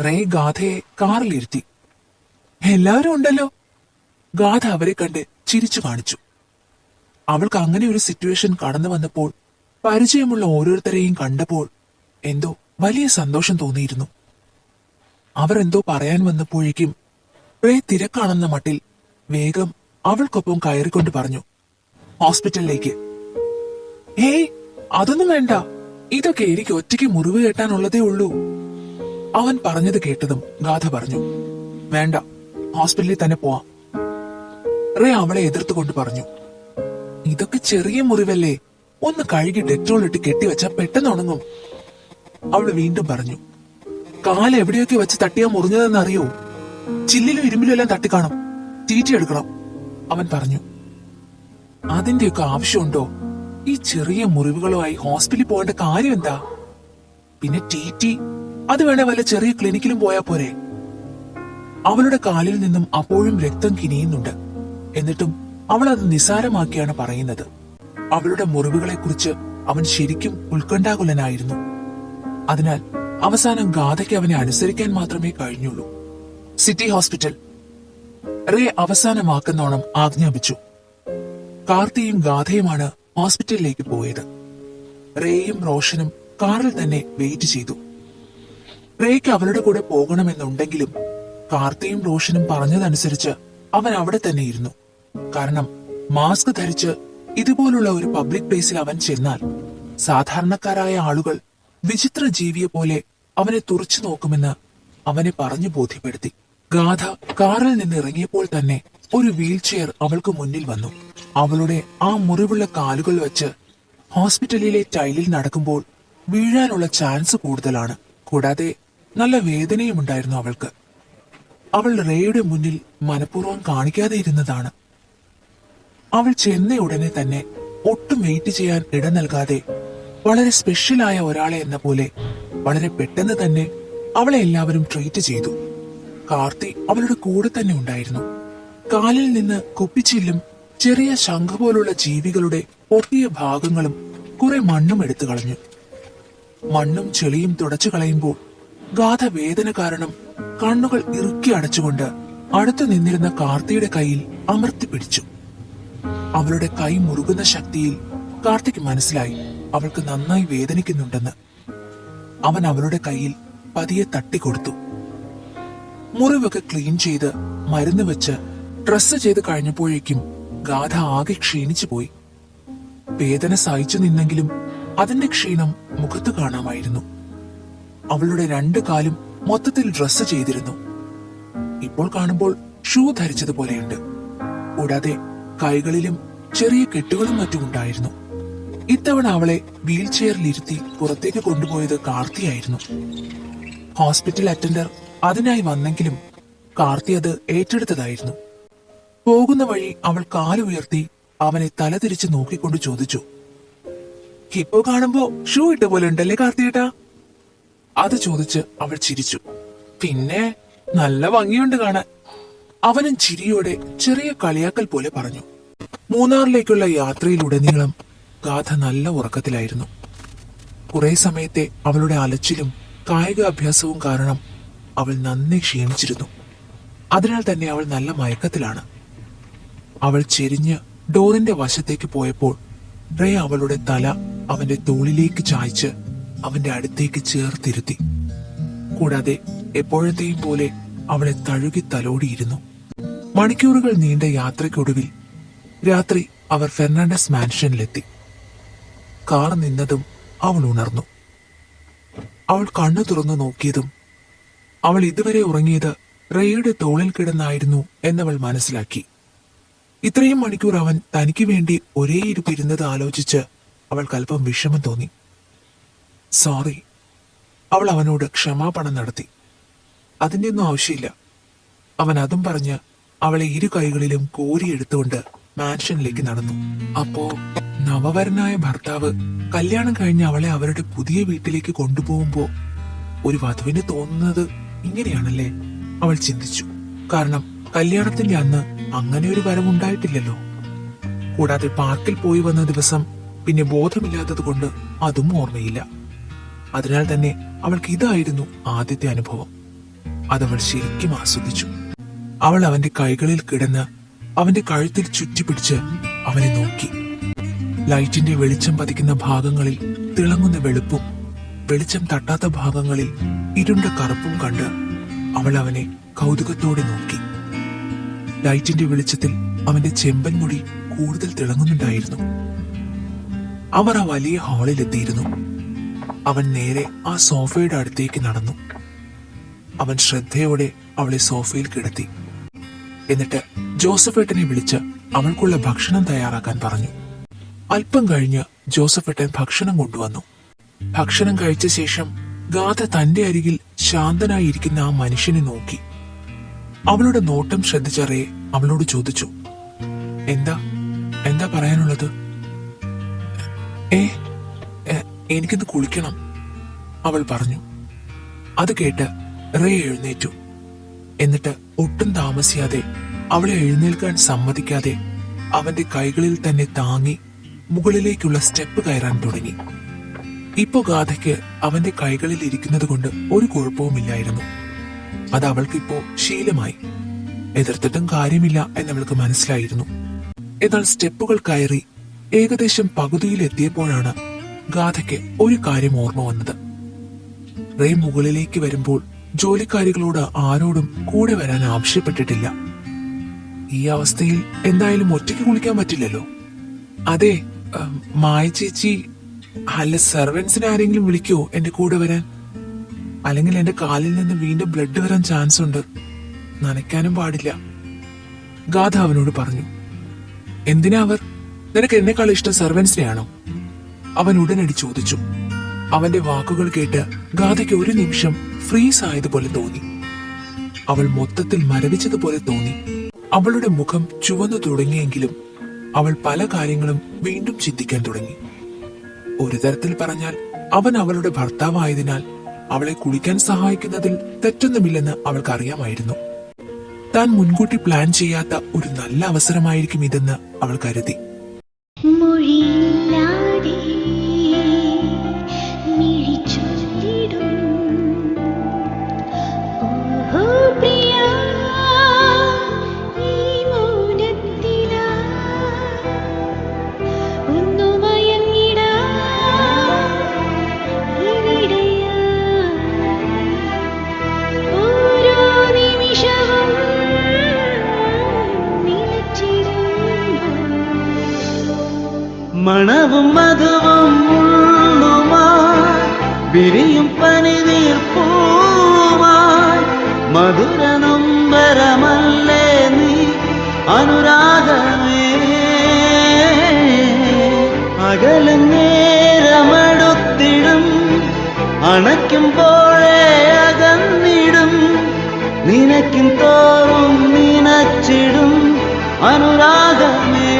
Ray ഗാഥയെ കാറിലിരുത്തി. എല്ലാവരും ഉണ്ടല്ലോ. ഗാഥ അവരെ കണ്ട് ചിരിച്ചു കാണിച്ചു. അവൾക്ക് അങ്ങനെ ഒരു സിറ്റുവേഷൻ കടന്നു വന്നപ്പോൾ പരിചയമുള്ള ഓരോരുത്തരെയും കണ്ടപ്പോൾ എന്തോ വലിയ സന്തോഷം തോന്നിയിരുന്നു. അവർ എന്തോ പറയാൻ വന്നപ്പോഴേക്കും റേ തിരക്കാണെന്ന മട്ടിൽ വേഗം അവൾക്കൊപ്പം കയറിക്കൊണ്ട് പറഞ്ഞു, ഹോസ്പിറ്റലിലേക്ക്. ഏയ്, അതൊന്നും വേണ്ട, ഇതൊക്കെ എനിക്ക് ഒറ്റയ്ക്ക് മുറിവ് കെട്ടാനുള്ളതേ ഉള്ളൂ. അവൻ പറഞ്ഞത് കേട്ടതും ഗാഥ പറഞ്ഞു, വേണ്ട, ഹോസ്പിറ്റലിൽ തന്നെ പോവാം. റേ അവളെ എതിർത്തുകൊണ്ട് പറഞ്ഞു, ഇതൊക്കെ ചെറിയ മുറിവല്ലേ, ഒന്ന് കഴുകി ഡെറ്റോൾ ഇട്ട് കെട്ടിവെച്ചാൽ പെട്ടെന്ന് ഉണങ്ങും. അവൾ വീണ്ടും പറഞ്ഞു, കാല് എവിടെയൊക്കെ വെച്ച് തട്ടിയാ മുറിഞ്ഞതെന്ന് അറിയോ? ചില്ലിലും ഇരുമ്പിലും എല്ലാം തട്ടിക്കാണും, ടീറ്റി എടുക്കണം. അവൻ പറഞ്ഞു, അതിന്റെയൊക്കെ ആവശ്യമുണ്ടോ? ഈ ചെറിയ മുറിവുകളുമായി ഹോസ്പിറ്റലിൽ പോകേണ്ട കാര്യം എന്താ? പിന്നെ ടീറ്റി, അത് വേണേ വല്ല ചെറിയ ക്ലിനിക്കിലും പോയാ പോരെ? അവളുടെ കാലിൽ നിന്നും അപ്പോഴും രക്തം കിനിയുന്നുണ്ട്. എന്നിട്ടും അവൾ അത് നിസാരമാക്കിയാണ് പറയുന്നത്. അവളുടെ മുറിവുകളെ കുറിച്ച് അവൻ ശരിക്കും ഉത്കണ്ഠാകുലനായിരുന്നു. അതിനാൽ അവസാനം ഗാഥയ്ക്ക് അവനെ അനുസരിക്കാൻ മാത്രമേ കഴിഞ്ഞുള്ളൂ. സിറ്റി ഹോസ്പിറ്റൽ, റേ അവസാനമാക്കുന്നോണം ആജ്ഞാപിച്ചു. കാർത്തിയും ഗാഥയുമാണ് ഹോസ്പിറ്റലിലേക്ക് പോയത്. റേയും റോഷനും കാറിൽ തന്നെ വെയിറ്റ് ചെയ്തു. റേക്ക് അവളുടെ കൂടെ പോകണമെന്നുണ്ടെങ്കിലും കാർത്തിയും റോഷനും പറഞ്ഞതനുസരിച്ച് അവൻ അവിടെ തന്നെ ഇരുന്നു. കാരണം മാസ്ക് ധരിച്ച് ഇതുപോലുള്ള ഒരു പബ്ലിക് പ്ലേസിൽ അവൻ ചെന്നാൽ സാധാരണക്കാരായ ആളുകൾ വിചിത്ര ജീവിയെ പോലെ അവനെ തുറച്ചു നോക്കുമെന്ന് അവനെ പറഞ്ഞു ബോധ്യപ്പെടുത്തി. ഗാഥ കാറിൽ നിന്ന് ഇറങ്ങിയപ്പോൾ തന്നെ ഒരു വീൽ ചെയർ അവൾക്ക് മുന്നിൽ വന്നു. അവളുടെ ആ മുറിവുള്ള കാലുകൾ വെച്ച് ഹോസ്പിറ്റലിലെ ടൈലിൽ നടക്കുമ്പോൾ വീഴാനുള്ള ചാൻസ് കൂടുതലാണ്. കൂടാതെ നല്ല വേദനയും ഉണ്ടായിരുന്നു അവൾക്ക്. അവൾ റേയുടെ മുന്നിൽ മനഃപൂർവ്വം കാണിക്കാതെ ഇരുന്നതാണ്. അവൾ ചെന്ന ഉടനെ തന്നെ ഒട്ടും വെയിറ്റ് ചെയ്യാൻ ഇട നൽകാതെ വളരെ സ്പെഷ്യലായ ഒരാളെ എന്ന പോലെ വളരെ പെട്ടെന്ന് തന്നെ അവളെ എല്ലാവരും ട്രീറ്റ് ചെയ്തു. കാർത്തി അവളുടെ കൂടെ തന്നെ ഉണ്ടായിരുന്നു. കാലിൽ നിന്ന് കുപ്പിച്ചില്ലും ചെറിയ ശംഖ് പോലുള്ള ജീവികളുടെ പൊട്ടിയ ഭാഗങ്ങളും കുറെ മണ്ണും എടുത്തു കളഞ്ഞു. മണ്ണും ചെളിയും തുടച്ചു കളയുമ്പോൾ ഗാഥ വേദന കാരണം കണ്ണുകൾ ഇറുക്കി അടച്ചുകൊണ്ട് അടുത്തു നിന്നിരുന്ന കാർത്തിയുടെ കയ്യിൽ അമർത്തി പിടിച്ചു. അവളുടെ കൈ മുറുകുന്ന ശക്തിയിൽ കാർത്തിക്ക് മനസ്സിലായി അവൾക്ക് നന്നായി വേദനിക്കുന്നുണ്ടെന്ന്. അവൻ അവളുടെ കയ്യിൽ പതിയെ തട്ടിക്കൊടുത്തു. മുറിവൊക്കെ ക്ലീൻ ചെയ്ത് മരുന്ന് വെച്ച് ഡ്രസ്സ് ചെയ്ത് കഴിഞ്ഞപ്പോഴേക്കും ഗാഥ ആകെ ക്ഷീണിച്ചു പോയി. വേദന സഹിച്ചു നിന്നെങ്കിലും അതിന്റെ ക്ഷീണം മുഖത്ത് കാണാമായിരുന്നു. അവളുടെ രണ്ടു കാലും മൊത്തത്തിൽ ഡ്രസ്സ് ചെയ്തിരുന്നു. ഇപ്പോൾ കാണുമ്പോൾ ഷൂ ധരിച്ചതുപോലെയുണ്ട്. കൂടാതെ കൈകളിലും ചെറിയ കെട്ടുകളും മറ്റും ഉണ്ടായിരുന്നു. ഇത്തവണ അവളെ വീൽ ചെയറിലിരുത്തി പുറത്തേക്ക് കൊണ്ടുപോയത് കാർത്തിയായിരുന്നു. ഹോസ്പിറ്റൽ അറ്റൻഡർ അതിനായി വന്നെങ്കിലും കാർത്തി അത് ഏറ്റെടുത്തതായിരുന്നു. പോകുന്ന വഴി അവൾ കാലുയർത്തി അവനെ തലതിരിച്ച് നോക്കിക്കൊണ്ട് ചോദിച്ചു, ഇപ്പോ കാണുമ്പോ ഷൂ ഇട്ട പോലെ ഉണ്ടല്ലേ കാർത്തിയേട്ടാ? അത് ചോദിച്ച് അവൾ ചിരിച്ചു. പിന്നെ നല്ല ഭംഗിയുണ്ട് കാണാൻ. അവനും ചിരിയോടെ ചെറിയ കളിയാക്കൽ പോലെ പറഞ്ഞു. മൂന്നാറിലേക്കുള്ള യാത്രയിലുടനീളം ഗാഥ നല്ല ഉറക്കത്തിലായിരുന്നു. കുറെ സമയത്തെ അവളുടെ അലച്ചിലും കായിക അഭ്യാസവും കാരണം അവൾ നന്നേ ക്ഷീണിച്ചിരുന്നു. അതിനാൽ തന്നെ അവൾ നല്ല മയക്കത്തിലാണ്. അവൾ ചെരിഞ്ഞ് ഡോറിന്റെ വശത്തേക്ക് പോയപ്പോൾ റേ അവളുടെ തല അവന്റെ തോളിലേക്ക് ചായ്ച്ച് അവന്റെ അടുത്തേക്ക് ചേർത്തിരുത്തി. കൂടാതെ എപ്പോഴത്തെയും പോലെ അവളെ തഴുകി തലോടിയിരുന്നു. മണിക്കൂറുകൾ നീണ്ട യാത്രയ്ക്കൊടുവിൽ രാത്രി അവർ ഫെർണാണ്ടസ് മാൻഷനിലെത്തി. കാർ നിന്നതും അവൾ ഉണർന്നു. അവൾ കണ്ണു തുറന്നു നോക്കിയതും അവൾ ഇതുവരെ ഉറങ്ങിയത് റേയുടെ തോളിൽ കിടന്നായിരുന്നു എന്നവൾ മനസ്സിലാക്കി. ഇത്രയും മണിക്കൂർ അവൻ തനിക്ക് വേണ്ടി ഒരേ ഇരുപ്പിരുന്നത് ആലോചിച്ച് അവൾക്ക് അല്പം വിഷമം തോന്നി. സോറി, അവൾ അവനോട് ക്ഷമാപണം നടത്തി. അതിന്റെ ഒന്നും ആവശ്യമില്ല. അവൻ അതും പറഞ്ഞ് അവളെ ഇരു കൈകളിലും കോരിയെടുത്തുകൊണ്ട് മാൻഷനിലേക്ക് നടന്നു. അപ്പോ നവവരനായ ഭർത്താവ് കല്യാണം കഴിഞ്ഞ് അവളെ അവരുടെ പുതിയ വീട്ടിലേക്ക് കൊണ്ടുപോകുമ്പോ ഒരു വധുവിന് തോന്നുന്നത് ഇങ്ങനെയാണല്ലേ? അവൾ ചിന്തിച്ചു. കാരണം കല്യാണത്തിന്റെ അന്ന് അങ്ങനെ ഒരു വരവുണ്ടായിട്ടില്ലല്ലോ. കൂടാതെ പാർക്കിൽ പോയി വന്ന ദിവസം പിന്നെ ബോധമില്ലാത്തത് കൊണ്ട് അതും ഓർമ്മയില്ല. അതിനാൽ തന്നെ അവൾക്ക് ഇതായിരുന്നു ആദ്യത്തെ അനുഭവം. അതവൾ ശരിക്കും ആസ്വദിച്ചു. അവൾ അവന്റെ കൈകളിൽ കിടന്ന് അവന്റെ കഴുത്തിൽ ചുറ്റിപ്പിടിച്ച് അവനെ നോക്കി. ലൈറ്റിന്റെ വെളിച്ചം പതിക്കുന്ന ഭാഗങ്ങളിൽ തിളങ്ങുന്ന വെളുപ്പും വെളിച്ചം തട്ടാത്ത ഭാഗങ്ങളിൽ ഇരുണ്ട കറുപ്പും കണ്ട് അവൾ അവനെ കൗതുകത്തോടെ നോക്കി. ലൈറ്റിന്റെ വെളിച്ചത്തിൽ അവന്റെ ചെമ്പൻ മുടി കൂടുതൽ തിളങ്ങുന്നുണ്ടായിരുന്നു. അവർ ആ വലിയ ഹാളിലെത്തിയിരുന്നു. അവൻ നേരെ ആ സോഫയുടെ അടുത്തേക്ക് നടന്നു. അവൻ ശ്രദ്ധയോടെ അവളെ സോഫയിൽ കിടത്തി. എന്നിട്ട് ജോസഫേട്ടനെ വിളിച്ച് അവൾക്കുള്ള ഭക്ഷണം തയ്യാറാക്കാൻ പറഞ്ഞു. അല്പം കഴിഞ്ഞ് ജോസഫേട്ടൻ ഭക്ഷണം കൊണ്ടുവന്നു. ഭക്ഷണം കഴിച്ച ശേഷം ഗാഥ തന്റെ അരികിൽ ശാന്തനായിരിക്കുന്ന ആ മനുഷ്യനെ നോക്കി. അവളുടെ നോട്ടം ശ്രദ്ധിച്ച റേ അവളോട് ചോദിച്ചു, എന്താ എന്താ പറയാനുള്ളത്? എനിക്കിന്ന് കുളിക്കണം, അവൾ പറഞ്ഞു. അത് കേട്ട് റേ എഴുന്നേറ്റു. എന്നിട്ട് ഒട്ടും താമസിയാതെ അവളെ എഴുന്നേൽക്കാൻ സമ്മതിക്കാതെ അവന്റെ കൈകളിൽ തന്നെ താങ്ങി മുകളിലേക്കുള്ള സ്റ്റെപ്പ് കയറാൻ തുടങ്ങി. ഇപ്പോ ഗാഥയ്ക്ക് അവന്റെ കൈകളിൽ ഇരിക്കുന്നത് കൊണ്ട് ഒരു കുഴപ്പവുമില്ലായിരുന്നു. അത് അവൾക്കിപ്പോ ശീലമായി. എതിർത്തിട്ടും കാര്യമില്ല എന്നവൾക്ക് മനസ്സിലായിരുന്നു. എന്നാൽ സ്റ്റെപ്പുകൾ കയറി ഏകദേശം പകുതിയിലെത്തിയപ്പോഴാണ് ഗാഥയ്ക്ക് ഒരു കാര്യം ഓർമ്മ വന്നത്. റേ മുകളിലേക്ക് വരുമ്പോൾ ജോലിക്കാരികളോട് ആരോടും കൂടെ വരാൻ ആവശ്യപ്പെട്ടിട്ടില്ല. ഈ അവസ്ഥയിൽ എന്തായാലും ഒറ്റയ്ക്ക് കുളിക്കാൻ പറ്റില്ലല്ലോ. അതെ, മായ ചേച്ചി അല്ല സെർവൻസിനെ ആരെങ്കിലും വിളിക്കോ എന്റെ കൂടെ വരാൻ? അല്ലെങ്കിൽ എന്റെ കാലിൽ നിന്ന് വീണ്ടും ബ്ലഡ് വരാൻ ചാൻസ് ഉണ്ട്, നനയ്ക്കാനും പാടില്ല, ഗാഥ അവനോട് പറഞ്ഞു. എന്തിനാ അവർ? നിനക്ക് എന്നെക്കാൾ ഇഷ്ടം സെർവൻസിനെയാണോ? അവൻ ഉടനടി ചോദിച്ചു. അവന്റെ വാക്കുകൾ കേട്ട് ഗാഥയ്ക്ക് ഒരു നിമിഷം ഫ്രീസ് ആയതുപോലെ തോന്നി. അവൾ മൊത്തത്തിൽ മരവിച്ചതുപോലെ തോന്നി. അവളുടെ മുഖം ചുവന്നു തുടങ്ങിയെങ്കിലും അവൾ പല കാര്യങ്ങളും വീണ്ടും ചിന്തിക്കാൻ തുടങ്ങി. ഒരു തരത്തിൽ പറഞ്ഞാൽ അവൻ അവളുടെ ഭർത്താവായതിനാൽ അവളെ കുളിക്കാൻ സഹായിക്കുന്നതിൽ തെറ്റൊന്നുമില്ലെന്ന് അവൾക്ക് അറിയാമായിരുന്നു. താൻ മുൻകൂട്ടി പ്ലാൻ ചെയ്യാത്ത ഒരു നല്ല അവസരമായിരിക്കും ഇതെന്ന് അവൾ കരുതി. മണവും മധുവും മുള്ളുമായി വിരിയും പനിനീർപ്പൂമായി മധുര നൊമ്പരമല്ലേ നീ അനുരാഗമേ. അകലും നേരമെടുത്തിടും അണയ്ക്കുമ്പോഴേ അകന്നിടും നിനക്കും തോറും നിനച്ചിടും അനുരാഗമേ.